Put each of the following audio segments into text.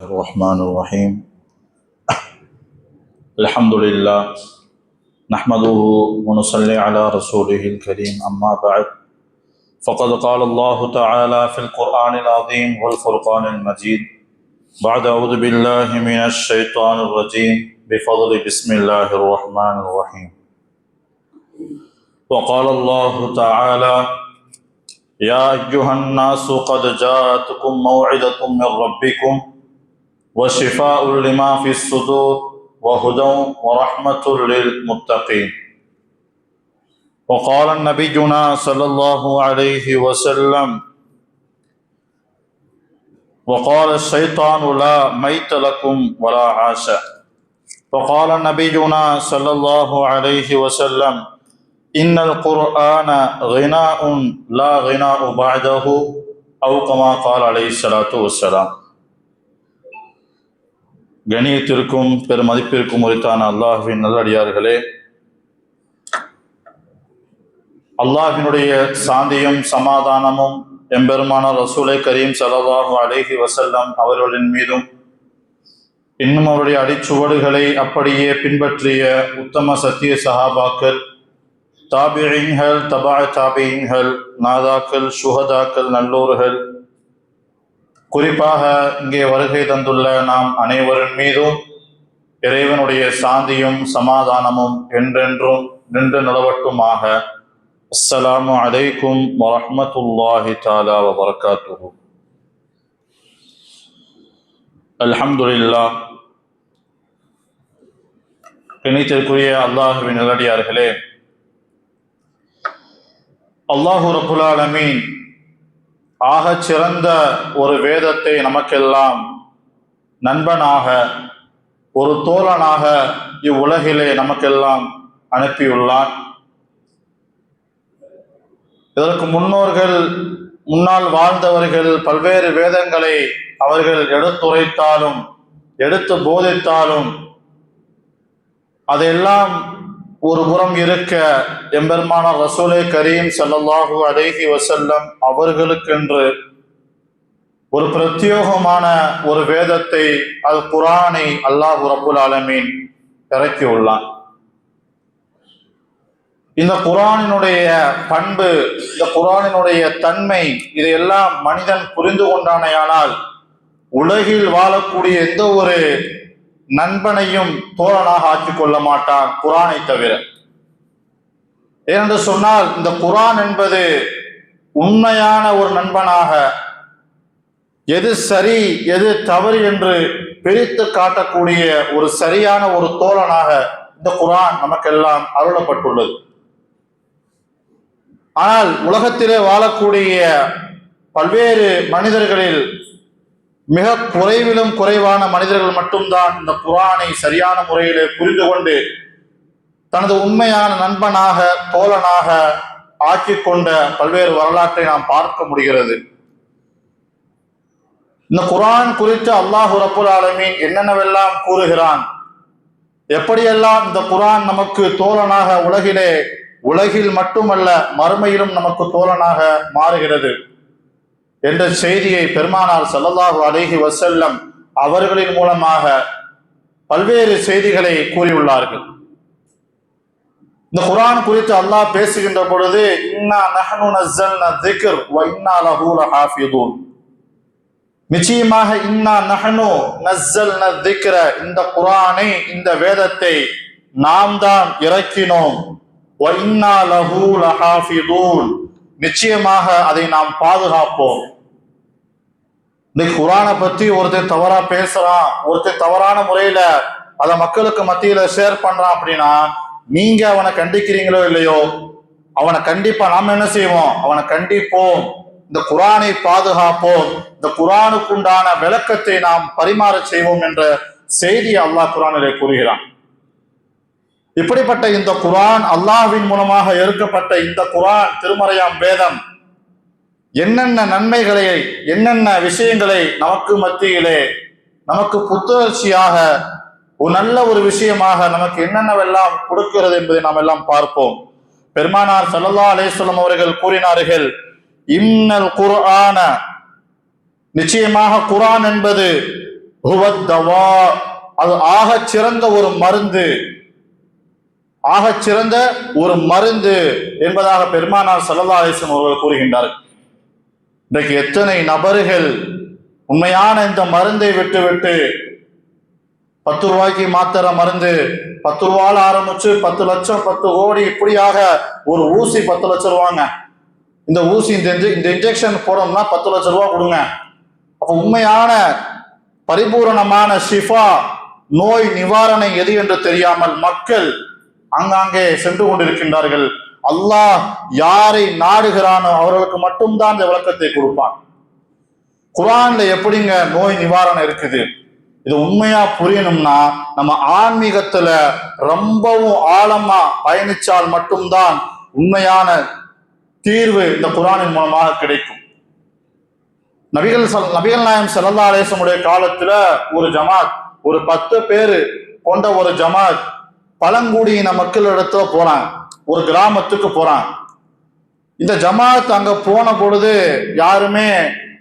الرحمن الرحيم الحمد لله نحمده ونصلي على رسوله الكريم أما بعد فقد قال الله تعالى في القرآن العظيم والفرقان المجيد بعد أعوذ بالله من الشيطان الرجيم بفضل بسم الله الرحمن الرحيم وقال الله تعالى يا أيها الناس قد جاءتكم موعظة من ربكم وشفاء لما في الصدور وهدى ورحمة للمتقين وقال نبينا صلى الله عليه وسلم وقال الشيطان لا ميت لكم ولا عاش وقال نبينا صلى الله عليه وسلم إن القرآن غناء لا غناء بعده أو كما قال عليه الصلاة والسلام. கணியத்திற்கும் பெருமதிப்பிற்கும் உரித்தான அல்லாஹ்வின் நல்லடியார்களே, அல்லாஹ்வினுடைய சாந்தியும் சமாதானமும் எம்பெருமான ரசூலை கரீம் ஸல்லல்லாஹு அலைஹி வஸல்லம் அவர்களின் மீதும் இன்னும் அவருடைய அடிச்சுவடுகளை அப்படியே பின்பற்றிய உத்தம சத்திய சஹாபாக்கள், தாபிஈன்கள், தபா தாபிஈன்கள், நாதாக்கள், சுஹதாக்கள், நல்லோர்கள், குறிப்பாக இங்கே வருகை தந்துள்ள நாம் அனைவரின் மீதும் இறைவனுடைய சாந்தியும் சமாதானமும் என்றென்றும் நின்று நிலவட்டுமாக. அஸ்ஸலாமு அலைக்கும் வரஹ்மத்துல்லாஹி தஆலா வபரகாத்துஹு. அல்ஹம்துலில்லாஹ். கணித்திற்குரிய அல்லாஹ்வின் நல்லடியார்களே, அல்லாஹு ரப்புல் ஆலமீன் ஆகச் சிறந்த ஒரு வேதத்தை நமக்கெல்லாம் நண்பனாக, ஒரு தோழனாக இவ்வுலகிலே நமக்கெல்லாம் அனுப்பியுள்ளார். இதற்கு முன்னால் வாழ்ந்தவர்கள் பல்வேறு வேதங்களை அவர்கள் எடுத்துரைத்தாலும் எடுத்து போதித்தாலும் அதையெல்லாம் ஒரு புறம் இருக்க எம்பெருமான ரசூலே கரீம் ஸல்லல்லாஹு அலைஹி வஸல்லம் அவர்களுக்கென்று ஒரு பிரத்யேகமான ஒரு வேதத்தை, அல் குர்ஆனை அல்லாஹ் ரப்புல் ஆலமீன் இறக்கியுள்ளான். இந்த குர்ஆனினுடைய பண்பு, இந்த குர்ஆனினுடைய தன்மை, இதையெல்லாம் மனிதன் புரிந்து கொண்டானேயானால் உலகில் வாழக்கூடிய எந்த ஒரு நண்பனையும் தோழனாக ஆக்கிக் கொள்ள மாட்டான் குர்ஆனை தவிர. ஏனென்று சொன்னால் இந்த குர்ஆன் என்பது உண்மையான ஒரு நண்பனாக, எது சரி எது தவறு என்று பிரித்து காட்டக்கூடிய ஒரு சரியான ஒரு தோழனாக இந்த குர்ஆன் நமக்கெல்லாம் அருளப்பட்டுள்ளது. ஆனால் உலகத்திலே வாழக்கூடிய பல்வேறு மனிதர்களில் மிக குறைவிலும் குறைவான மனிதர்கள் மட்டும்தான் இந்த குர்ஆனை சரியான முறையிலே புரிந்து கொண்டு தனது உண்மையான நண்பனாக தோழனாக ஆக்கிக் கொண்ட பல்வேறு வரலாற்றை நாம் பார்க்க முடிகிறது. இந்த குர்ஆன் குறித்து அல்லாஹ் ரப்புல் ஆலமீன் என்னென்னவெல்லாம் கூறுகிறான், எப்படியெல்லாம் இந்த குர்ஆன் நமக்கு தோழனாக உலகில் மட்டுமல்ல மறுமையிலும் நமக்கு தோழனாக மாறுகிறது என்ற செய்தியை பெருமானார் ஸல்லல்லாஹு அலைஹி வஸல்லம் அவர்களின் மூலமாக பல்வேறு செய்திகளை கூறியுள்ளார்கள். இந்த குர்ஆன் குறித்து அல்லாஹ் பேசுகின்ற பொழுது இன்னா நஹ்னு நஸல்னா ذிக்ர் வ இன்னா லஹு லஹாஃபிதூன், நிச்சயமாக இன்னா நஹ்னு நஸல்னா ذிக்ர, இந்த குர்ஆனை, இந்த வேதத்தை நாம் தான் இறக்கினோம், வ இன்னா லஹு லஹாஃபிதூன், நிச்சயமாக அதை நாம் பாதுகாப்போம். இந்த குர்ஆனை பத்தி ஒருத்தர் தவறா பேசுறான், ஒருத்தர் தவறான முறையில அதை மக்களுக்கு மத்தியில ஷேர் பண்றான் அப்படின்னா நீங்க அவனை கண்டிக்கிறீங்களோ இல்லையோ, அவனை கண்டிப்பா நாம என்ன செய்வோம், அவனை கண்டிப்போம். இந்த குர்ஆனை பாதுகாப்போம், இந்த குர்ஆனுக்குண்டான விளக்கத்தை நாம் பரிமாற செய்வோம் என்ற செய்தியை அல்லாஹ் குர்ஆனிலே கூறுகிறான். இப்படிப்பட்ட இந்த குர்ஆன், அல்லாஹ்வின் மூலமாக இறக்கப்பட்ட இந்த குர்ஆன், திருமறையாம் வேதம் என்னென்ன நன்மைகளை, என்னென்ன விஷயங்களை நமக்கு மத்தியிலே, நமக்கு புத்துணர்ச்சியாக, ஒரு நல்ல ஒரு விஷயமாக நமக்கு என்னென்னவெல்லாம் கொடுக்கிறது என்பதை நாம் எல்லாம் பார்ப்போம். பெருமானார் ஸல்லல்லாஹு அலைஹி வஸல்லம் அவர்கள் கூறினார்கள், இன்னல் குர்ஆன, நிச்சயமாக குர்ஆன் என்பது ஹுவத்தவா, அது ஆகச் சிறந்த ஒரு மருந்து, ஆகச் சிறந்த ஒரு மருந்து என்பதாக பெருமானார் ஸல்லல்லாஹு அலைஹி வஸல்லம் அவர்கள் கூறுகின்றார். இன்றைக்கு எத்தனை நபர்கள் உண்மையான இந்த மருந்தை விட்டு 10 ரூபாய்க்கு மாத்திர மருந்து, 10 ரூபால ஆரம்பிச்சு 10 லட்சம் 10 கோடி இப்படியாக ஒரு ஊசி 10 லட்சம் ரூபாங்க. இந்த ஊசி இந்த இன்ஜெக்ஷன் போடணும்னா 10 லட்சம் ரூபாய் கொடுங்க. அப்ப உண்மையான பரிபூரணமான ஷிஃபா, நோய் நிவாரணை எது என்று தெரியாமல் மக்கள் அங்காங்கே சென்று கொண்டிருக்கின்றார்கள். அல்லாஹ் யாரை நாடுகிறானோ அவர்களுக்கு மட்டும்தான் இந்த விளக்கத்தை கொடுப்பான். குர்ஆன்ல எப்படிங்க நோய் நிவாரணம் இருக்குது? இது உண்மையா புரியணும்னா நம்ம ஆன்மீகத்துல ரொம்பவும் ஆழமா பயணிச்சால் மட்டும்தான் உண்மையான தீர்வு இந்த குர்ஆனின் மூலமாக கிடைக்கும். நபிகள் நாயகம் ஸல்லல்லாஹு அலைஹி வஸல்லம் காலத்துல ஒரு ஜமாத், ஒரு 10 பேர் கொண்ட ஒரு ஜமாத் பழங்குடியின மக்களிடத்துல போறாங்க, ஒரு கிராமத்துக்கு போறாங்க. இந்த ஜமாத் அங்க போன பொழுது யாருமே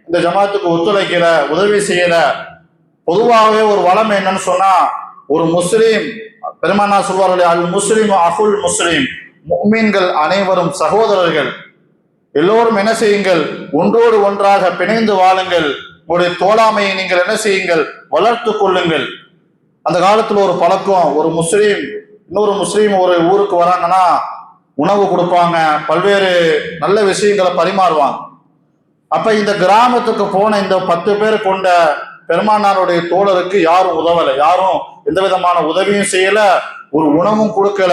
இந்த ஜமாத்துக்கு ஒத்துழைக்கல, உதவி செய்யல. பொதுவாகவே ஒரு வளம் என்னன்னு சொன்னா, ஒரு முஸ்லீம், பெருமானார் சொல்வார்கள், அல் முஸ்லிம் அஹுல் முஸ்லிம், முஃமின்கள் அனைவரும் சகோதரர்கள், எல்லோரும் என்ன செய்யுங்கள், ஒன்றோடு ஒன்றாக பிணைந்து வாழுங்கள், உங்களுடைய தோழாமையை நீங்கள் என்ன செய்யுங்கள், வளர்த்து கொள்ளுங்கள். அந்த காலத்துல ஒரு பழக்கம், ஒரு முஸ்லீம் இன்னொரு முஸ்லீம் ஒரு ஊருக்கு வராங்கன்னா உணவு கொடுப்பாங்க, பல்வேறு நல்ல விஷயங்களை பரிமாறுவாங்க. அப்ப இந்த கிராமத்துக்கு போன இந்த 10 பேர் கொண்ட பெருமானாருடைய தோழருக்கு யாரும் உதவலை, யாரும் எந்த விதமான உதவியும் செய்யல, ஒரு உணவும் கொடுக்கல,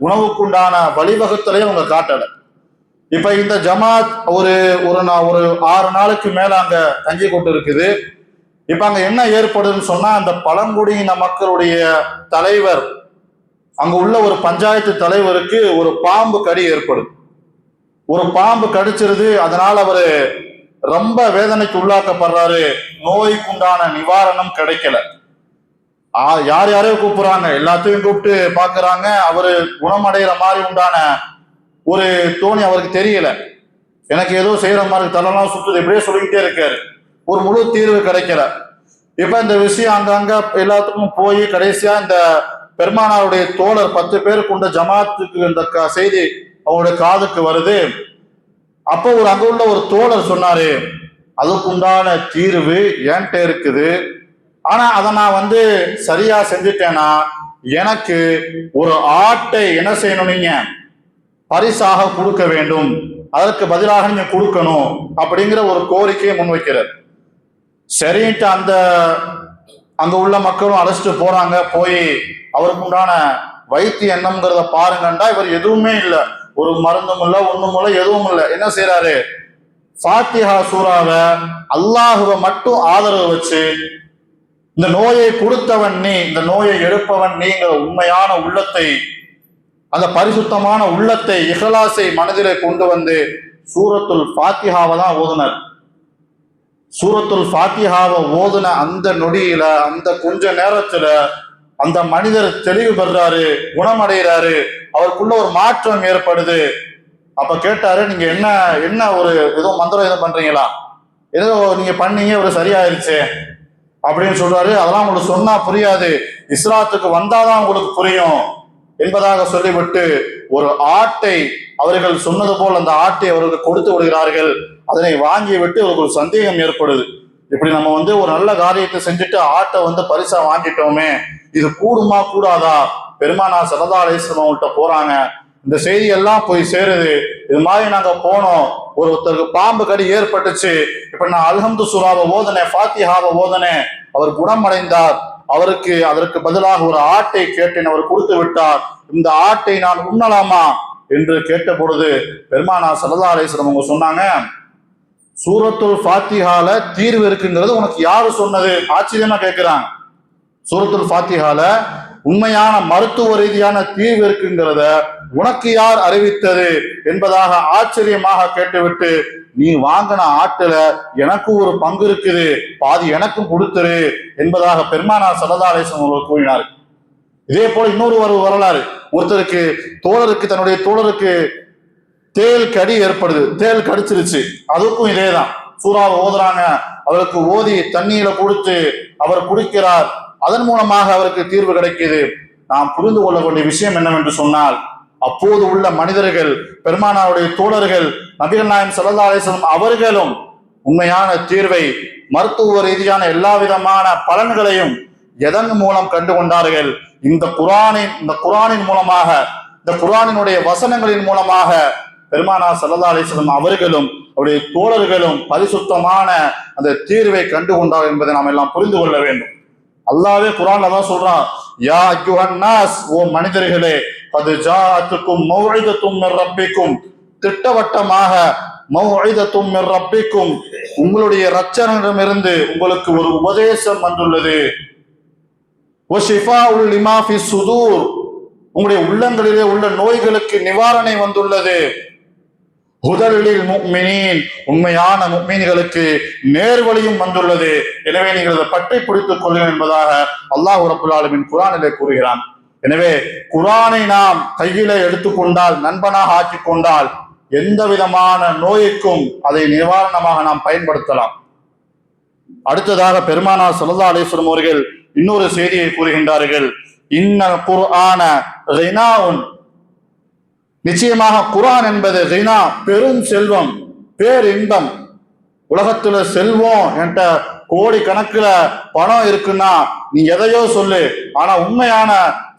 உணவுக்குண்டான வழிவகுத்தலையும் அவங்க காட்டல. இப்ப இந்த ஜமாத் ஒரு 6 நாளுக்கு மேல அங்க தங்கி கொண்டு இருக்குது. இப்ப அங்க என்ன ஏற்படுதுன்னு சொன்னா, அந்த பழங்குடியின மக்களுடைய தலைவர், அங்க உள்ள ஒரு பஞ்சாயத்து தலைவருக்கு ஒரு பாம்பு கடி ஏற்படுது. ஒரு பாம்பு கடிச்சிருது. அதனால அவரு ரொம்ப வேதனைக்கு உள்ளாக்கப்படுறாரு. நோய்க்குண்டான நிவாரணம் கிடைக்கல. யார் யாரையும் கூப்பிடுறாங்க, எல்லாத்தையும் கூப்பிட்டு பாக்குறாங்க. அவரு குணமடைகிற மாதிரி உண்டான ஒரு தோணி அவருக்கு தெரியல. எனக்கு ஏதோ செய்யற மாதிரி தலைலாம் சுத்துது, இப்படியே சொல்லிக்கிட்டே இருக்காரு. ஒரு முழு தீர்வு கிடைக்கல. இப்ப இந்த விஷயம் அங்கங்க எல்லாத்துக்கும் போய் கடைசியா இந்த பெருமானாருடைய தோழர் 10 பேர் கொண்ட ஜமாத்துக்கு இந்த செய்தி அவங்களுடைய காதுக்கு வருது. அப்போ அங்க உள்ள ஒரு தோழர் சொன்னாரு, அதுக்குண்டான தீர்வு என்கிட்ட இருக்குது, ஆனா அதை நான் சரியா செஞ்சுட்டேன்னா எனக்கு ஒரு ஆட்டை என்ன செய்யணும், நீங்க பரிசாக கொடுக்க வேண்டும், அதற்கு பதிலாக நீங்க கொடுக்கணும் அப்படிங்கிற ஒரு கோரிக்கையை முன்வைக்கிறார். சரின்ட்டு அங்க உள்ள மக்களும் அழைச்சிட்டு போறாங்க. போய் அவருக்கு உண்டான வைத்திய எண்ணம்ங்கிறத பாருங்கண்டா இவர் எதுவுமே இல்லை, ஒரு மருந்தும் இல்லை, ஒண்ணும் இல்லை, எதுவும் இல்லை. என்ன செய்யறாரு, ஃபாத்திஹா சூராவை அல்லாஹுவை மட்டும் ஆதரவு வச்சு, இந்த நோயை கொடுத்தவன் நீ, இந்த நோயை எடுப்பவன் நீங்கிற உண்மையான உள்ளத்தை, அந்த பரிசுத்தமான உள்ளத்தை, இஹ்லாஸை மனதிலே கொண்டு சூரத்துல் ஃபாத்திஹாவை தான் ஓதுனர். சூரத்துல் ஃபாத்திஹாவை ஓதுன அந்த நொடியில, அந்த கொஞ்ச நேரத்துல அந்த மனிதர் தெளிவு பெறாரு, குணமடைகிறாரு, அவருக்குள்ள ஒரு மாற்றம் ஏற்படுது. அப்ப கேட்டாரு, நீங்க என்ன ஒரு ஏதோ மந்திரம் எதுவும் பண்றீங்களா, ஏதோ நீங்க பண்ணீங்க ஒரு சரியாயிருச்சு அப்படின்னு சொல்றாரு. அதெல்லாம் உங்களுக்கு சொன்னா புரியாது, இஸ்லாத்துக்கு வந்தாதான் உங்களுக்கு புரியும் என்பதாக சொல்லிவிட்டு ஒரு ஆட்டை, அவர்கள் சொன்னது போல் அந்த ஆட்டை அவர்கள் கொடுத்து விடுகிறார்கள். அதனை வாங்கி விட்டு அவருக்கு ஒரு சந்தேகம் ஏற்படுது, இப்படி நம்ம ஒரு நல்ல காரியத்தை செஞ்சுட்டு ஆட்டை பரிசா வாங்கிட்டோமே, இது கூடுமா கூடாதா? பெருமானார் ஸல்லல்லாஹு அலைஹி வஸல்லம் அவங்கள்ட்ட போறாங்க. இந்த செய்தி எல்லாம் போய் சேருது. இது மாதிரி நாங்க போனோம், ஒருத்தருக்கு பாம்பு கடி ஏற்பட்டுச்சு, இப்ப நான் அல்ஹம்து சூராவை ஓதனேன், ஃபாத்திஹாவை ஓதனேன், அவர் குணமடைந்தார். அதற்கு பதிலாக ஒரு ஆட்டை கேட்டேன், அவர் கொடுத்து விட்டார். இந்த ஆட்டை நான் உண்ணலாமா என்று கேட்ட பொழுது பெருமானார் ஸல்லல்லாஹு அலைஹி வஸல்லம் அவங்க சொன்னாங்க, சூரத்துல் ஃபாத்திஹால தீர்வு இருக்குங்கிறது உனக்கு யாரு சொன்னது? ஆச்சரியமா கேட்கிறாங்க. சூரத்துல் ஃபாத்திஹால உண்மையான மருத்துவ ரீதியான தீர்வு இருக்குங்கிறத உனக்கு யார் அறிவித்தது என்பதாக ஆச்சரியமாக கேட்டுவிட்டு, நீ வாங்கின ஆட்டுல எனக்கு ஒரு பங்கு இருக்குது, பாதி எனக்கும் கொடுத்துரு என்பதாக பெருமானார் ஸல்லல்லாஹு அலைஹி வஸல்லம் அவர்கள் கூறினார். இதே போல இன்னொரு வரலாறு, ஒருத்தருக்கு தன்னுடைய தோழருக்கு தேள் கடி ஏற்படுது, தேள் கடிச்சிருச்சு. அதுக்கும் இதேதான், சூறாவை ஓதுறாங்க, அவருக்கு ஓதி தண்ணீரை கொடுத்து அவர் குடிக்கிறார், அதன் மூலமாக அவருக்கு தீர்வு கிடைக்குது. நாம் புரிந்து கொள்ள வேண்டிய விஷயம் என்னவென்று சொன்னால், அப்போது உள்ள மனிதர்கள், பெருமானாருடைய தோழர்கள், நபிகள் நாயகம் ஸல்லல்லாஹு அலைஹி வஸல்லம் அவர்களும் உண்மையான தீர்வை, மருத்துவ ரீதியான எல்லா விதமான பலன்களையும் எதன் மூலம் கண்டு கொண்டார்கள்? இந்த குர்ஆனின் மூலமாக, இந்த குர்ஆனினுடைய வசனங்களின் மூலமாக பெருமானார் ஸல்லல்லாஹு அலைஹி வஸல்லம் அவர்களும் அவருடைய தோழர்களும் பரிசுத்தமான அந்த தீர்வை கண்டு கொண்டார்கள் என்பதை நாம் எல்லாம் புரிந்து கொள்ள வேண்டும். அல்லாஹ்வே குர்ஆன்ல தான் சொல்றான், யா அய்யுஹன் நாஸ், ஓ மனிதர்களே, கத் ஜாஅத்துக்கும் மௌஇதத்தும் மிர் ரப்பிக்கும், திட்டவட்டமாக மௌஇதத்தும் மிர் ரப்பிக்கும், உங்களுடைய இரட்சகரிடமிருந்து உங்களுக்கு ஒரு உபதேசம் வந்துள்ளது. வஷிஃபாஉல் லிமா ஃபிஸ் சுதூர், உங்களுடைய உள்ளங்களிலே உள்ள நோய்களுக்கு நிவாரணை வந்துள்ளது. ஹுதலில் முஃமினீன், உண்மையான முஃமின்களுக்கு நேர்வழியும் வந்துள்ளது. எனவே நீங்கள் அதை பற்றி பிடித்துக் கொள்ளுங்கள் என்பதாக அல்லாஹ் ரப்புல் ஆலமீன் குர்ஆனிலே கூறுகிறான். எனவே குர்ஆனை நாம் கையிலே எடுத்துக்கொண்டால், நண்பனாக ஆக்கிக் கொண்டால், எந்த விதமான நோய்க்கும் அதை நிவாரணமாக நாம் பயன்படுத்தலாம். அடுத்ததாக பெருமானார் ஸல்லல்லாஹு அலைஹி வஸல்லம் அவர்கள் இன்னொரு செய்தியை கூறுகின்றார்கள், இன்னல் குர்ஆன கினாஉன், நிச்சயமாக குர்ஆன் என்பது கினா, பெரும் செல்வம், பேரின்பம். உலகத்துல செல்வம், என்கிட்ட கோடி கணக்குல பணம் இருக்குன்னா நீ எதையோ சொல்லு, ஆனா உண்மையான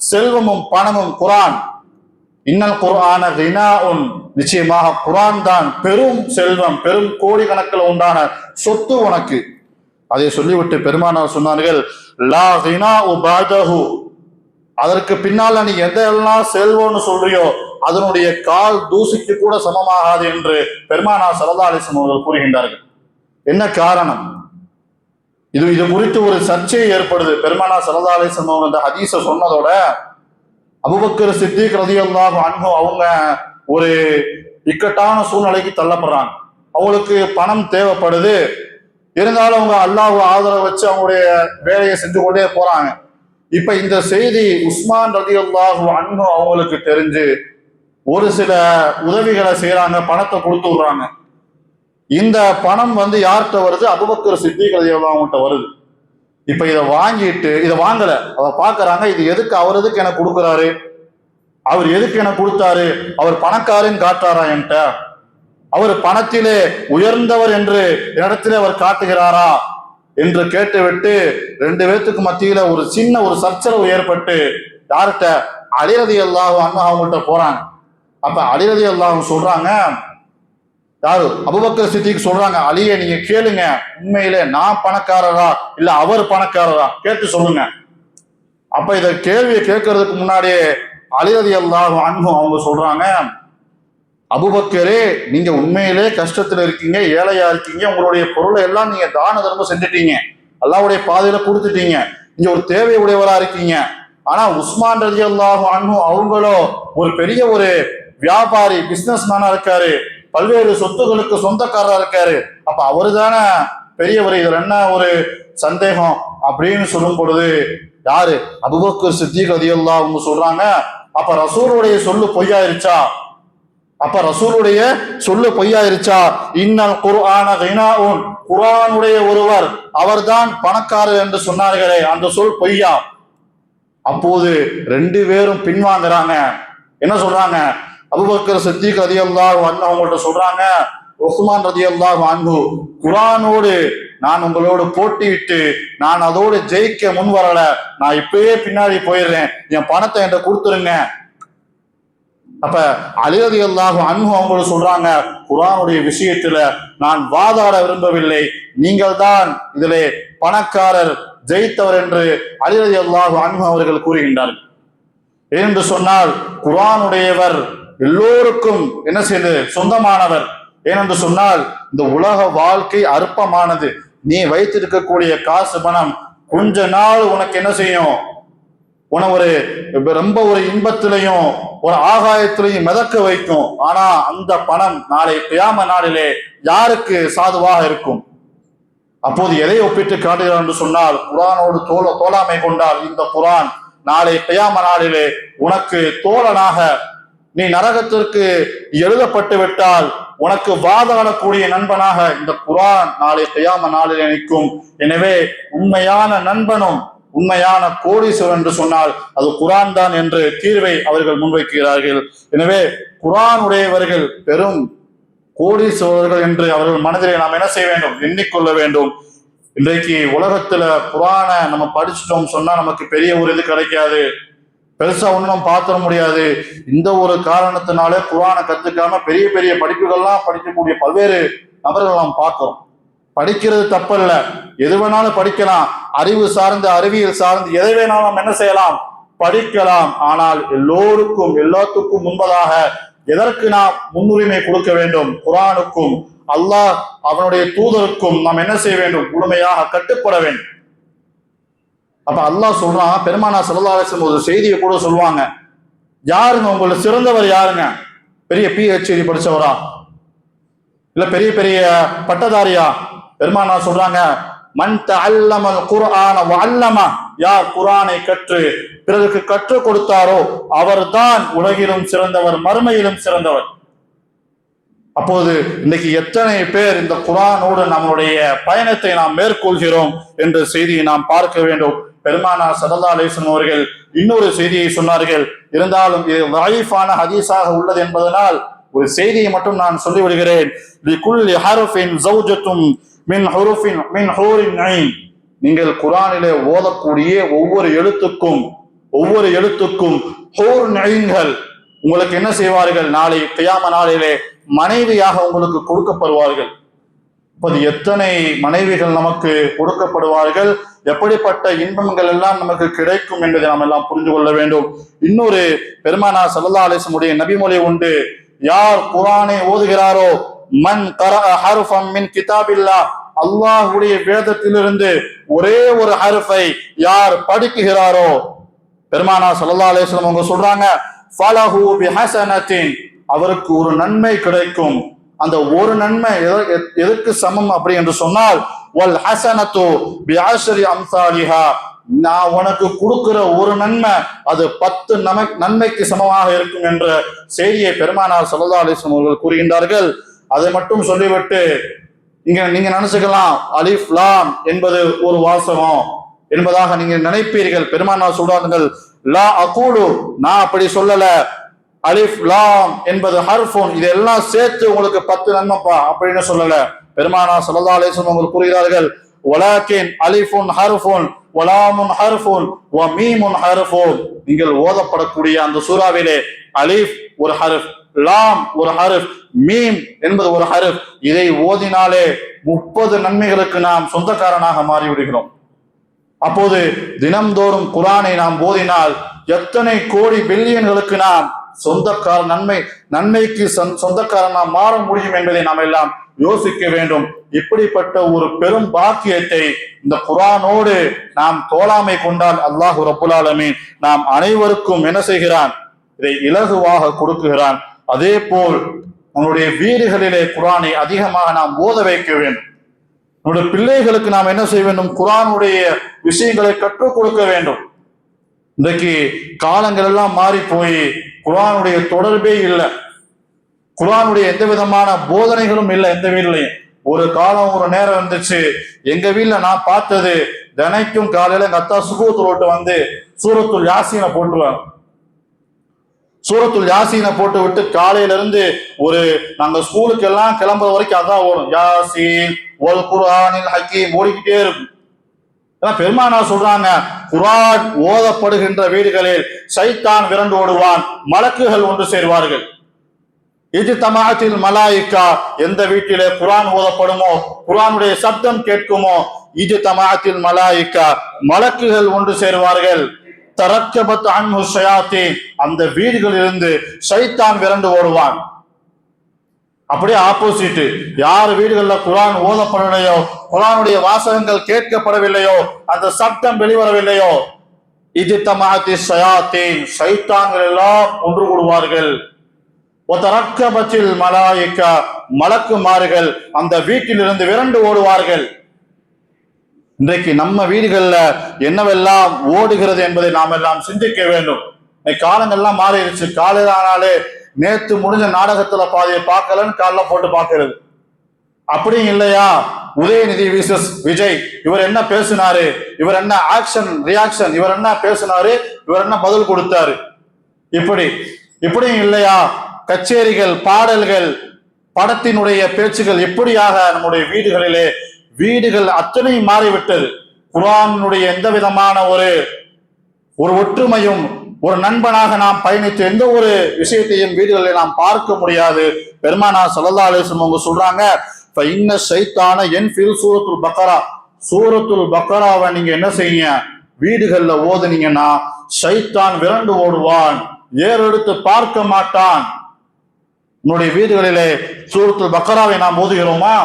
செல்வமும் பணமும் குர்ஆன். இன்னல் குர்ஆன கினாஉன், நிச்சயமாக குர்ஆன் தான் பெரும் செல்வம், பெரும் கோடி கணக்கில் உண்டான சொத்து உனக்கு. அதை சொல்லிவிட்டு பெருமானார் சொன்னார்கள், லா கினாஉ பஅதஹு, அதற்கு பின்னால நீ எதெல்லாம் செல்வம்னு சொல்றியோ அதனுடைய கால் தூசிக்கு கூட சமமாகாது என்று பெருமானார் ஸல்லல்லாஹு அலைஹி வஸல்லம் அவர்கள் கூறுகின்றார்கள். என்ன காரணம்? இது குறித்து ஒரு சர்ச்சை ஏற்படுது. பெருமானார் ஸல்லல்லாஹு அலைஹி வஸல்லம் அவங்க அந்த ஹதீஸை சொன்னதோட அபூபக்கர் சித்திக் ரலியல்லாஹு அன்ஹு அவங்க ஒரு இக்கட்டான சூழ்நிலைக்கு தள்ளப்படுறாங்க. அவங்களுக்கு பணம் தேவைப்படுது, இருந்தாலும் அவங்க அல்லாஹ் ஆதரவு வச்சு அவங்களுடைய வேலையை செஞ்சு கொண்டே போறாங்க. இப்ப இந்த செய்தி உஸ்மான் ரலியல்லாஹு அன்ஹு அவங்களுக்கு தெரிஞ்சு ஒரு சில உதவிகளை செய்யறாங்க, பணத்தை கொடுத்து விடுறாங்க. இந்த பணம் யார்கிட்ட வருது? அபூபக்கர் சித்திக் ரலியல்லாஹு அன்ஹுட்ட வருது. இப்ப இதை வாங்கிட்டு, இதை வாங்கல, அதை பாக்குறாங்க, இது எதுக்கு, அவர் எதுக்கு எனக்கு கொடுக்குறாரு, அவர் எதுக்கு எனக்கு கொடுத்தாரு, அவர் பணக்காரன்னு காட்டுறாரா என்கிட்ட, அவர் பணத்திலே உயர்ந்தவர் என்று இடத்திலே அவர் காட்டுகிறாரா என்று கேட்டுவிட்டு ரெண்டு பேத்துக்கு மத்தியில ஒரு சின்ன ஒரு சர்ச்சரவு ஏற்பட்டு யார்கிட்ட? அலி ரலியல்லாஹு அன்ஹு அவங்கள்ட்ட போறாங்க. அப்ப அலி ரலியல்லாஹு சொல்றாங்க, யாரு? அபூபக்கர் சித்திக் சொல்றாங்க, அலியே நீங்க கேளுங்க, உண்மையிலே நான் பணக்காரரா இல்ல அவர் பணக்காரரா கேட்டு சொல்லுங்க. அப்ப இத கேள்வியை கேட்கறதுக்கு முன்னாடியே அலி ரலியல்லாஹு அன்ஹு அவங்க சொல்றாங்க, அபூபக்கரே, நீங்க உண்மையிலே கஷ்டத்துல இருக்கீங்க, ஏழையா இருக்கீங்க, உங்களுடைய பொருளை எல்லாம் நீங்க தான தர்மம் செஞ்சுட்டீங்க, அல்லாஹ்வுடைய பாதையில கொடுத்துட்டீங்க, நீங்க ஒரு தேவை உடையவரா இருக்கீங்க. ஆனா உஸ்மான் ரலியல்லாஹு அன்ஹு அவங்களோ ஒரு பெரிய ஒரு வியாபாரி, பிசினஸ் மேனா இருக்காரு, பல்வேறு சொத்துகளுக்கு சொந்தக்காரரா இருக்காரு. அப்ப அவரு தானே பெரியவர், இதுல என்ன ஒரு சந்தேகம் அப்படின்னு சொல்லும் பொழுது யாரு? அபூபக்கர் சித்திக் ரலியல்லாஹு அன்ஹு சொல்றாங்க, அப்ப ரசூலுடைய சொல்லு பொய்யாயிருச்சா? அப்ப ரசூலுடைய சொல்லு பொய்யாயிருச்சா? இன்னல் குர்ஆன கினாஉன், குர்ஆனுடைய ஒருவர் அவர்தான் பணக்காரர் என்று சொன்னார்களே, அந்த சொல் பொய்யா? அப்போது ரெண்டு பேரும் பின்வாங்குறாங்க. என்ன சொல்றாங்க? அபூபக்கர் சித்திக் ரலியல்லாஹு அன்ஹு அவங்கள்ட்ட சொல்றாங்க, உஸ்மான் ரலியல்லாஹு அன்ஹு, குர்ஆனோடு நான் உங்களோடு போட்டியிட்டு நான் அதோடு ஜெயிக்க முன் வரல, நான் இப்பயே பின்னாடி போயிடுறேன், என் பணத்தை என்கிட்ட கொடுத்துருங்க. அப்ப அலி ரலியல்லாஹு அன்ஹு அவங்க சொல்றாங்க, குர்ஆனுடைய விஷயத்துல நான் வாதாட விரும்பவில்லை, நீங்கள் தான் இதிலே பணக்காரர், ஜெயித்தவர் என்று அலி ரலியல்லாஹு அன்ஹு அவர்கள் கூறுகின்றார்கள். ஏனென்று சொன்னால் குர்ஆனுடையவர் எல்லோருக்கும் என்ன செய்து சொந்தமானவர். ஏனென்று சொன்னால் இந்த உலக வாழ்க்கை அற்பமானது. நீ வைத்திருக்கக்கூடிய காசு பணம் கொஞ்ச நாள் உனக்கு என்ன செய்யும்? உன ரொம்ப ஒரு இன்பத்திலையும் ஒரு ஆகாயத்திலையும் மிதக்க வைக்கும். ஆனா அந்த பணம் நாளை கியாம நாளிலே யாருக்கு சாதுவாக இருக்கும்? அப்போது எதை ஒப்பிட்டு காட்டுகிறார் என்று சொன்னால், குர்ஆனோடு தோழாமை கொண்டால் இந்த குர்ஆன் நாளை கியாம நாளிலே உனக்கு தோழனாக, நீ நரகத்திற்கு எழுதப்பட்டு விட்டால் உனக்கு வாதாடக்கூடிய நண்பனாக இந்த குர்ஆன் நாளை கியாம நாளில் நிற்கும். எனவே உண்மையான நண்பனும் உண்மையான கோடீஸ்வரன் என்று சொன்னால் அது குர்ஆன் தான் என்று தீர்வை அவர்கள் முன்வைக்கிறார்கள். எனவே குர்ஆன் உடையவர்கள் பெரும் கோடீஸ்வரர்கள் என்று அவர்கள் மனதிலே நாம் என்ன செய்ய வேண்டும், எண்ணிக்கொள்ள வேண்டும். இன்றைக்கு உலகத்துல குர்ஆனை நம்ம படிச்சுட்டோம் சொன்னா நமக்கு பெரிய ஒரு இது கிடைக்காது, பெருசா ஒன்றும் நம்ம பார்த்துட முடியாது. இந்த ஒரு காரணத்தினாலே குர்ஆனை கத்துக்காம பெரிய பெரிய படிப்புகள்லாம் படிக்கக்கூடிய பல்வேறு நபர்கள் நாம் பார்க்கிறோம். படிக்கிறது தப்பல்ல, எது வேணாலும் படிக்கலாம், அறிவு சார்ந்து அறிவியல் சார்ந்து எதை வேணாலும் நாம் என்ன செய்யலாம், படிக்கலாம். ஆனால் எல்லாத்துக்கும் முன்பதாக எதற்கு நாம் முன்னுரிமை கொடுக்க வேண்டும், குர்ஆனுக்கும் அல்லாஹ் அவனுடைய தூதருக்கும் நாம் என்ன செய்ய வேண்டும், முழுமையாக கட்டுப்பட வேண்டும். அப்ப அல்லாஹ் சொல்றான், பெருமானா ஸல்லல்லாஹு அலைஹி வஸல்லம் ஒரு செய்தியை கூட சொல்லுவாங்க, யாருங்க உங்களுக்கு சிறந்தவர் யாருங்க, பெரிய PhD படிச்சவரா இல்ல பெரிய பெரிய பட்டதாரியா? பெருமானா சொல்றாங்க, மன் தஅல்லமல் குர்ஆன வஅல்லம, யார் குர்ஆனை கற்று பிறருக்கு கற்றுக் கொடுத்தாரோ அவர்தான் உலகிலும் சிறந்தவர், மறுமையிலும் சிறந்தவர். அப்போது இன்னைக்கு எத்தனை பேர் இந்த குர்ஆனோடு நம்முடைய பயணத்தை நாம் மேற்கொள்கிறோம் என்ற செய்தியை நாம் பார்க்க வேண்டும். பெருமானார் ஸல்லல்லாஹு அலைஹி வஸல்லம் அவர்கள் இன்னொரு செய்தியை சொன்னார்கள். இருந்தாலும் இது ضعيفான ஹதீஸாக உள்ளது என்பதனால் ஒரு செய்தியை மட்டும் நான் சொல்லிவிடுகிறேன். லிகுல்லி ஹர்ஃபின் ஜௌஜத்தும் மின் ஹுருஃபின் மின் ஹூரின் ஐன், நீங்கள் குர்ஆனிலே ஓதக்கூடிய ஒவ்வொரு எழுத்துக்கும் ஹூர் ஐன்கள் உங்களுக்கு என்ன செய்வார்கள், நாளை கியாம நாளிலே மனைவியாக உங்களுக்கு கொடுக்கப்படுவார்கள். இப்போது எத்தனை மனைவிகள் நமக்கு கொடுக்கப்படுவார்கள், எப்படிப்பட்ட இன்பங்கள் எல்லாம் நமக்கு கிடைக்கும் என்பதை நாம் எல்லாம் புரிந்து கொள்ள வேண்டும். இன்னொரு பெருமானார் ஸல்லல்லாஹு அலைஹி வஸல்லம் உடைய நபிமொழி உண்டு, யார் குர்ஆனை ஓதுகிறாரோ, மன் கரஅ ஹர்ஃபம் மின் கிதாபில்லாஹ், அல்லாஹ்வுடைய வேதத்திலிருந்து ஒரே ஒரு ஹர்ஃபை யார் படிக்குகிறாரோ, பெருமானார் ஸல்லல்லாஹு அலைஹி வஸல்லம் அவங்க சொல்றாங்க, ஃபலஹு பிஹஸனத்தின், அவருக்கு ஒரு நன்மை கிடைக்கும். அந்த ஒரு நன்மை எதற்கு சமம் அப்படி என்று சொன்னால், வல் ஹஸனத்து பிஅஷ்ரி அம்சாலிஹா, நான் உனக்கு கொடுக்கிற ஒரு நன்மை அது 10 நன்மைக்கு சமமாக இருக்கும் என்ற செய்தியை பெருமானார் ஸல்லல்லாஹு அலைஹி வஸல்லம் அவர்கள் கூறுகின்றார்கள். அதை மட்டும் சொல்லிவிட்டு நீங்க நினைச்சுக்கலாம், அலிஃப் லாம் என்பது ஒரு வாசகம் என்பதாக நீங்க நினைப்பீர்கள். பெருமானார் சொல்றார்கள், லா அகூலு, நான் அப்படி சொல்லல, அலிஃப் லாம் என்பது ஹர்ஃபுன், இதெல்லாம் சேர்த்து உங்களுக்கு 10 நன்மைப்பா அப்படின்னு சொல்லல. பெருமானார் ஸல்லல்லாஹு அலைஹி வஸல்லம் அவர்கள் கூறுகிறார்கள், வலாக்கின் அலிஃபுன் ஹர்ஃபுன் வலாமுன் ஹர்ஃபுன் வ மீமுன் ஹர்ஃபுன், நீங்கள் ஓதப்படக்கூடிய அந்த சூறாவிலே அலிஃப் ஒரு ஹர்ஃப், லாம் ஒரு ஹர்ஃப், மீம் என்பது ஒரு ஹர்ஃப், இதை ஓதினாலே 30 நன்மைகளுக்கு நாம் சொந்தக்காரனாக மாறிவிடுகிறோம். அப்போது தினம்தோறும் குர்ஆனை நாம் ஓதினால் எத்தனை கோடி பில்லியன்களுக்கு நாம் நன்மைக்கு சொந்தக்காரன் நாம் மாற முடியும் என்பதை நாம் எல்லாம் யோசிக்க வேண்டும். இப்படிப்பட்ட ஒரு பெரும் பாக்கியத்தை இந்த குர்ஆனோடு நாம் தோழாமை கொண்டால் அல்லாஹ் ரப்புல் ஆலமீன் நாம் அனைவருக்கும் என்ன செய்கிறான், இதை இலகுவாக கொடுக்குகிறான். அதே போல் நம்முடைய வீடுகளிலே குர்ஆனை அதிகமாக நாம் ஓத வைக்க வேண்டும். நம்முடைய பிள்ளைகளுக்கு நாம் என்ன செய்ய வேண்டும், குர்ஆனுடைய விஷயங்களை கற்றுக் கொடுக்க வேண்டும். இன்றைக்கு காலங்கள் எல்லாம் மாறி போய் குர்ஆனுடைய தொடர்பே இல்லை, குர்ஆனுடைய எந்த விதமான போதனைகளும் இல்லை எந்த வீட்லையும். ஒரு காலம் ஒரு நேரம் இருந்துச்சு, எங்க வீட்டுல நான் பார்த்தது, தினைக்கும் காலையில எங்க அத்தா சுபூத்து வந்து சூரத்துல் யாசீனை போட்டுருவாங்க. சூரத்துல் யாசீனை போட்டு விட்டு காலையில இருந்து நாங்க ஸ்கூலுக்கு எல்லாம் கிளம்புற வரைக்கும் அதான் ஓடும், யாசீன் வல் குர்ஆனில் ஹக்கீம் ஓடிக்கிட்டே இருக்கும். பெருமானார் சொல்றாங்க, குர்ஆன் ஓதப்படுகின்ற வீடுகளில் ஷைத்தான் விரண்டு ஓடுவான், மலக்குகள் ஒன்று சேர்வார்கள். இஜ்தமாஅத்தில் மலாயிகா, எந்த வீட்டிலே குர்ஆன் ஓதப்படுமோ, குர்ஆனுடைய சப்தம் கேட்குமோ, இஜ்தமாஅத்தில் மலாயிகா, மலக்குகள் ஒன்று சேர்வார்கள். தரக்கபத் அன்ஹு ஷயாத்தீன், அந்த வீடுகளிலிருந்து ஷைத்தான் விரண்டு ஓடுவான். அப்படியே ஆப்போசிட், யார் வீடுகள்ல குர்ஆன் ஓதப்படவில்லையோ, குர்ஆனுடைய வாசகங்கள் கேட்கப்படவில்லையோ, அந்த சப்தம் வெளிவரவில்லையோ, இஜ்தமாஅத்தி ஷயாத்தீன், ஷைத்தான்கள் எல்லாம் ஒன்று கூடுவார்கள். ஒதரக்கபத்தில் மலாயிகா, மலக்குமார்கள் அந்த வீட்டிலிருந்து விரண்டு ஓடுவார்கள். இன்றைக்கு நம்ம வீடுகள்ல என்னவெல்லாம் ஓடுகிறது என்பதை நாம் எல்லாம் சிந்திக்க வேண்டும். காலங்கள்லாம் மாறிடுச்சு. காலையில ஆனாலே நேத்து முடிஞ்ச நாடகத்துல பாதியை பார்க்கலன்னு காலைல போட்டு பார்க்கிறது. அப்படியும் இல்லையா, உதயநிதி விசஸ் விஜய், இவர் என்ன பேசினாரு, இவர் என்ன ஆக்ஷன் ரியாக்ஷன், இவர் என்ன பேசினாரு, இவர் என்ன பதில் கொடுத்தாரு, இப்படியும் இல்லையா, கச்சேரிகள், பாடல்கள், படத்தினுடைய பேச்சுகள், எப்படியாக நம்முடைய வீடுகள் அத்தனையும் மாறிவிட்டது. குர்ஆனுடைய எந்த விதமான ஒரு ஒற்றுமையும், ஒரு நண்பனாக நாம் பயணித்த எந்த ஒரு விஷயத்தையும் வீடுகளில் நாம் பார்க்க முடியாது. பெருமானார் ஸல்லல்லாஹு அலைஹி வஸல்லம் அவங்க சொல்றாங்க, ஃபஇன்ன ஷைத்தான யன்ஃபில் சூரத்துல் பக்ரா, சூரத்துல் பக்ராவை நீங்க என்ன செய்யுங்க, வீடுகள்ல ஓதுனீங்கன்னா ஷைத்தான் விரண்டு ஓடுவான், ஏறெடுத்து பார்க்க மாட்டான். உன்னுடைய வீடுகளிலே சூரத்துல் பக்ராவை நாம் ஓதுகிறோமா?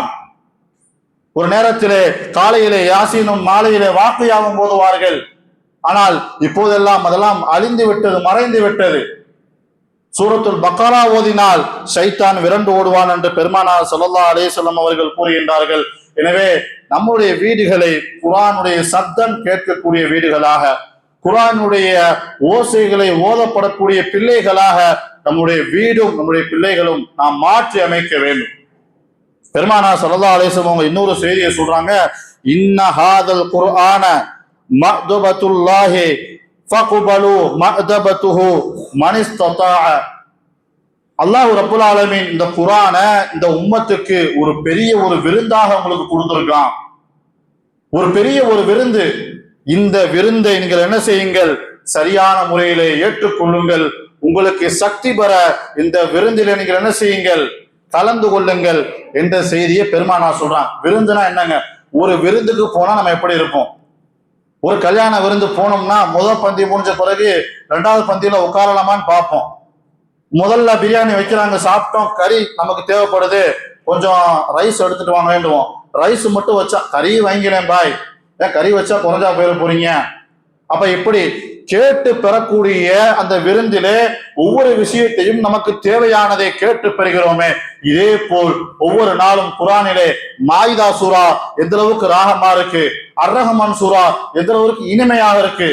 ஒரு நேரத்திலே காலையிலே யாசீனும், மாலையிலே வாக்கியாவும் ஓதுவார்கள். ஆனால் இப்போதெல்லாம் அதெல்லாம் அழிந்து விட்டது, மறைந்து விட்டது. சூரத்துல் பக்ரா ஓதினால் ஷைத்தான் விரண்டு ஓடுவான் என்று பெருமானார் ஸல்லல்லாஹு அலைஹி வஸல்லம் அவர்கள் கூறுகின்றார்கள். எனவே நம்முடைய வீடுகளை குர்ஆனுடைய சத்தம் கேட்கக்கூடிய வீடுகளாக, குர்ஆனுடைய ஓசைகளை ஓதப்படக்கூடிய பிள்ளைகளாக நம்முடைய வீடும் நம்முடைய பிள்ளைகளும் நாம் மாற்றி அமைக்க வேண்டும். பெருமானார் ஸல்லல்லாஹு அலைஹி வஸல்லம் அவங்க இன்னொரு செய்தியை சொல்றாங்க, இன்ன ஹாதல் குர்ஆன மஅதுபத்துல்லாஹி ஃபக்பலு மஅதபத்துஹு மன் இஸ்ததாஅ. அல்லாஹ் ரப்புல் ஆலமீன் இந்த குர்ஆனை இந்த உம்மத்துக்கு ஒரு பெரிய ஒரு விருந்தாக உங்களுக்கு கொடுத்திருக்கான். ஒரு பெரிய ஒரு விருந்து. இந்த விருந்தை நீங்கள் என்ன செய்யுங்கள், சரியான முறையிலே ஏற்றுக்கொள்ளுங்கள். உங்களுக்கு சக்தி பெற இந்த விருந்திலே நீங்கள் என்ன செய்யுங்கள், கலந்து கொள்ளுங்கள் என்ற செய்தியை பெருமானார் சொல்றான். விருந்துனா என்னங்க, ஒரு விருந்துக்கு போனா நம்ம எப்படி இருப்போம்? ஒரு கல்யாண விருந்து போனோம்னா முதல் பந்தி முடிஞ்ச பிறகு ரெண்டாவது பந்தியில உட்காரலாமான்னு பார்ப்போம். முதல்ல பிரியாணி வைக்கிறாங்க, சாப்பிட்டோம், கறி நமக்கு தேவைப்படுது, கொஞ்சம் ரைஸ் எடுத்துட்டு வாங்க வேண்டுவோம். ரைஸ் மட்டும் வச்சா, கறி வாங்கினேன் பாய், ஏன் கறி வச்சா குறைஞ்சா போயிட போறீங்க. அப்ப இப்படி கேட்டு பெறக்கூடிய அந்த விருந்திலே ஒவ்வொரு விஷயத்தையும் நமக்கு தேவையானதை கேட்டு பெறுகிறோமே. இதே போல் ஒவ்வொரு நாளும் குர்ஆனிலே மாயிதா சூரா எந்த அளவுக்கு ராகமா இருக்கு, அர்-ரஹ்மான் சூரா எந்த அளவுக்கு இனிமையாக இருக்கு,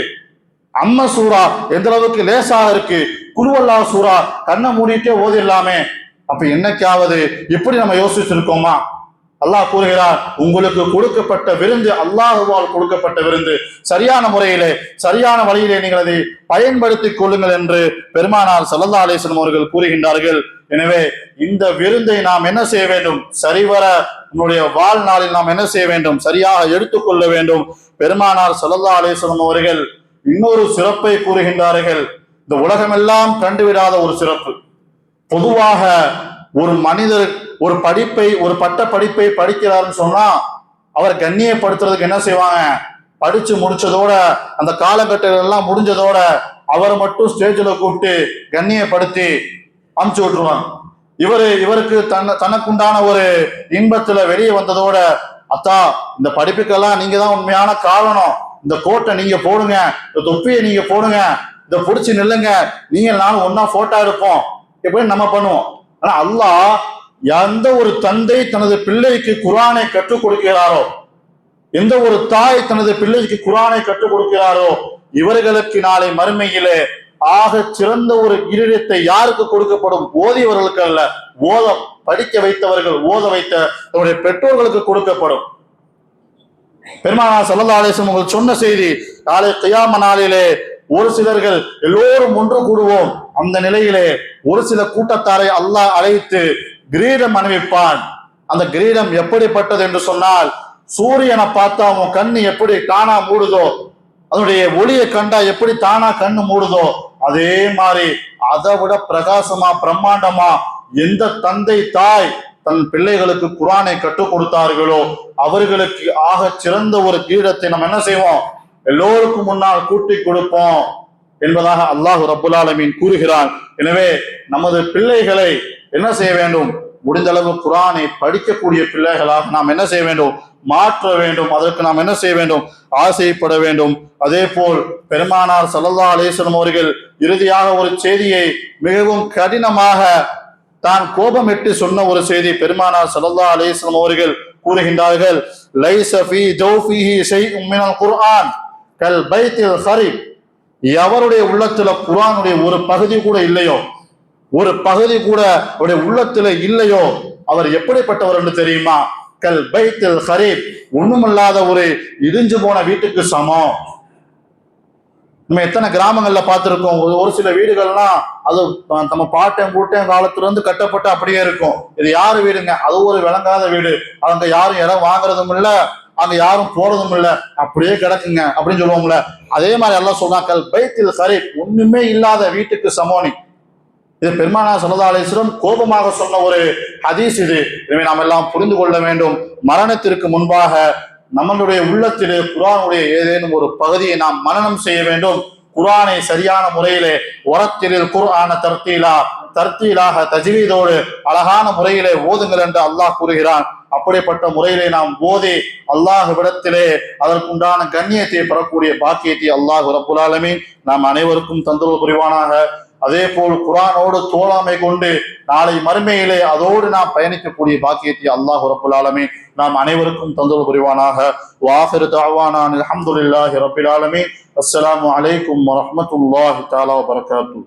அம்ம சூரா எந்த அளவுக்கு லேசாக இருக்கு, குல்வல்லாஹ் சூரா கண்ணை மூடிட்டே ஓதிடலாமே. அப்ப என்னைக்காவது இப்படி நம்ம யோசிச்சிருக்கோமா? அல்லாஹ் கூறுகிறார், உங்களுக்கு கொடுக்கப்பட்ட விருந்து அல்லாஹுவால் கொடுக்கப்பட்ட விருந்து, சரியான முறையிலே சரியான வழியிலே நீங்கள் அதை பயன்படுத்திக் கொள்ளுங்கள் என்று பெருமானார் ஸல்லல்லாஹு அலைஹி வஸல்லம் அவர்கள் கூறுகின்றார்கள். எனவே இந்த விருந்தை நாம் என்ன செய்ய வேண்டும், சரிவர நம்முடைய வாழ்நாளில் நாம் என்ன செய்ய வேண்டும், சரியாக எடுத்துக்கொள்ள வேண்டும். பெருமானார் ஸல்லல்லாஹு அலைஹி வஸல்லம் அவர்கள் இன்னொரு சிறப்பை கூறுகின்றார்கள். இந்த உலகமெல்லாம் கண்டுவிடாத ஒரு சிறப்பு. பொதுவாக ஒரு மனிதர் ஒரு படிப்பை, ஒரு பட்ட படிப்பை படிக்கிறாருன்னு சொன்னா அவர் கண்ணியப்படுத்துறதுக்கு என்ன செய்வாங்க, படிச்சு முடிச்சதோட அந்த காலகட்டங்கள் எல்லாம் முடிஞ்சதோட அவரை மட்டும் ஸ்டேஜில் கூப்பிட்டு கண்ணியப்படுத்தி அமுச்சு விட்டுருவாங்க. இவருக்கு தனக்குண்டான ஒரு இன்பத்துல வெளியே வந்ததோட, அத்தா இந்த படிப்புக்கெல்லாம் நீங்க தான் உண்மையான காரணம், இந்த கோட்டை நீங்க போடுங்க, இந்த தொப்பியை நீங்க போடுங்க, இதை பிடிச்சி நில்லுங்க, நீங்க நானும் ஒன்னா போட்டோ எடுப்போம், எப்படின்னு நம்ம பண்ணுவோம். ஆனா அல்லாஹ் எந்த ஒரு தந்தை தனது பிள்ளைக்கு குர்ஆனை கற்றுக் கொடுக்கிறாரோ, எந்த ஒரு தாய் தனது பிள்ளைக்கு குர்ஆனை கற்றுக் கொடுக்கிறாரோ, இவர்களுக்கு நாளை மறுமையிலே ஆக சிறந்த ஒரு கிரீடத்தை யாருக்கு கொடுக்கப்படும்? ஓதியவர்களுக்கு அல்ல, படிக்க வைத்தவர்கள், ஓத வைத்த தன்னுடைய பெற்றோர்களுக்கு கொடுக்கப்படும். பெருமானார் ஸல்லல்லாஹு அலைஹி வஸல்லம் சொன்ன செய்தி, நாளை கியாம நாளிலே ஒரு சிலர்கள் எல்லோரும் ஒன்று கூடுவோம். அந்த நிலையிலே ஒரு சில கூட்டத்தாரை அல்லாஹ் அழைத்து கிரீடம் அணிவிப்பான். அந்த கிரீடம் எப்படிப்பட்டது என்று சொன்னால், சூரியனை பார்த்தா அவன் கண்ணு எப்படி தானா மூடுதோ, அதனுடைய ஒளியை கண்டா எப்படி தானா கண்ணு மூடுதோ, அதே மாதிரி அதை விட பிரகாசமா பிரம்மாண்டமா எந்த தந்தை தாய் தன் பிள்ளைகளுக்கு குர்ஆனை கற்றுக் கொடுத்தார்களோ அவர்களுக்கு ஆக சிறந்த ஒரு கிரீடத்தை நம்ம என்ன செய்வோம், எல்லோருக்கும் முன்னால் கூட்டி கொடுப்போம் என்பதாக அல்லாஹ் ரப்புல் ஆலமீன் கூறுகிறான். எனவே நமது பிள்ளைகளை என்ன செய்ய வேண்டும், முடிந்த அளவு குர்ஆனை படிக்கக்கூடிய பிள்ளைகளாக நாம் என்ன செய்ய வேண்டும், மாற்ற வேண்டும். அதற்கு நாம் என்ன செய்ய வேண்டும், ஆசைப்பட வேண்டும். அதே போல் பெருமானார் ஸல்லல்லாஹு அலைஹி வஸல்லம் அவர்கள் இறுதியாக ஒரு செய்தியை மிகவும் கடினமாக தான் கோபமிட்டு சொன்ன ஒரு செய்தி, பெருமானார் ஸல்லல்லாஹு அலைஹி வஸல்லம் அவர்கள் கூறுகின்றார்கள், லைஸ ஃபீ ஜௌஃபிஹி ஷைஉம் மினல் குர்ஆன் கல் பைத்தில் ஹரீப். எவருடைய உள்ளத்துல குர்ஆனுடைய ஒரு பகுதி கூட இல்லையோ, ஒரு பகுதி கூட அவருடைய உள்ளத்துல இல்லையோ அவர் எப்படிப்பட்டவர் என்று தெரியுமா? கல் பைத்தில் ஹரீப், ஒண்ணுமில்லாத ஒரு இடிஞ்சு போன வீட்டுக்கு சமம். நம்ம எத்தனை கிராமங்கள்ல பார்த்திருக்கோம். ஒரு சில வீடுகள்லாம் அது நம்ம பாட்டன் கூட்டம் காலத்துல இருந்து கட்டப்பட்டு அப்படியே இருக்கும். இது யாரு வீடுங்க? அது ஒரு விளங்காத வீடு. அங்க யாரும் இடம் வாங்குறதும் இல்ல, அங்க யாரும் போறதும் இல்ல, அப்படியே கிடக்குங்க அப்படின்னு சொல்லுவோம்ல. அதே மாதிரி எல்லாம் சொல்றாங்க, பைத்தில் ஹரீப், ஒண்ணுமே இல்லாத வீட்டுக்கு சமோனி. இது பெருமானார் ஸல்லல்லாஹு அலைஹி வஸல்லம் கோபமாக சொன்ன ஒரு ஹதீஸ் இது. எனவே நாம் எல்லாம் புரிந்து கொள்ள வேண்டும், மரணத்திற்கு முன்பாக நம்மளுடைய உள்ளத்திலே குர்ஆனுடைய ஏதேனும் ஒரு பகுதியை நாம் மனனம் செய்ய வேண்டும். குர்ஆனை சரியான முறையிலே உரத்திலில் குர்ஆன தர்த்தீலாக தஜ்வீதோடு அழகான முறையிலே ஓதுங்கள் என்று அல்லாஹ் கூறுகிறான். அப்படிப்பட்ட முறையிலே நாம் ஓதி அல்லாஹ்விடத்திலே அதற்குண்டான கண்ணியத்தை பெறக்கூடிய பாக்கியத்தை அல்லாஹ் ரப்புல் ஆலமீன் நாம் அனைவருக்கும் தந்தருள் புரிவானாக. அதே போல் குர்ஆனோடு தோழமை கொண்டு நாளை மறுமையிலே அதோடு நாம் பயணிக்கக்கூடிய பாக்கியத்தை அல்லாஹ் ரப்புல் ஆலமீன் நாம் அனைவருக்கும் தந்தருள் புரிவானாக. வாஹிரு தஅவானா அல்ஹம்துலில்லாஹி ரப்பில் ஆலமீன். அஸ்ஸலாமு அலைக்கும் வரஹ்மத்துல்லாஹி தஆலா வபரகாத்துஹு.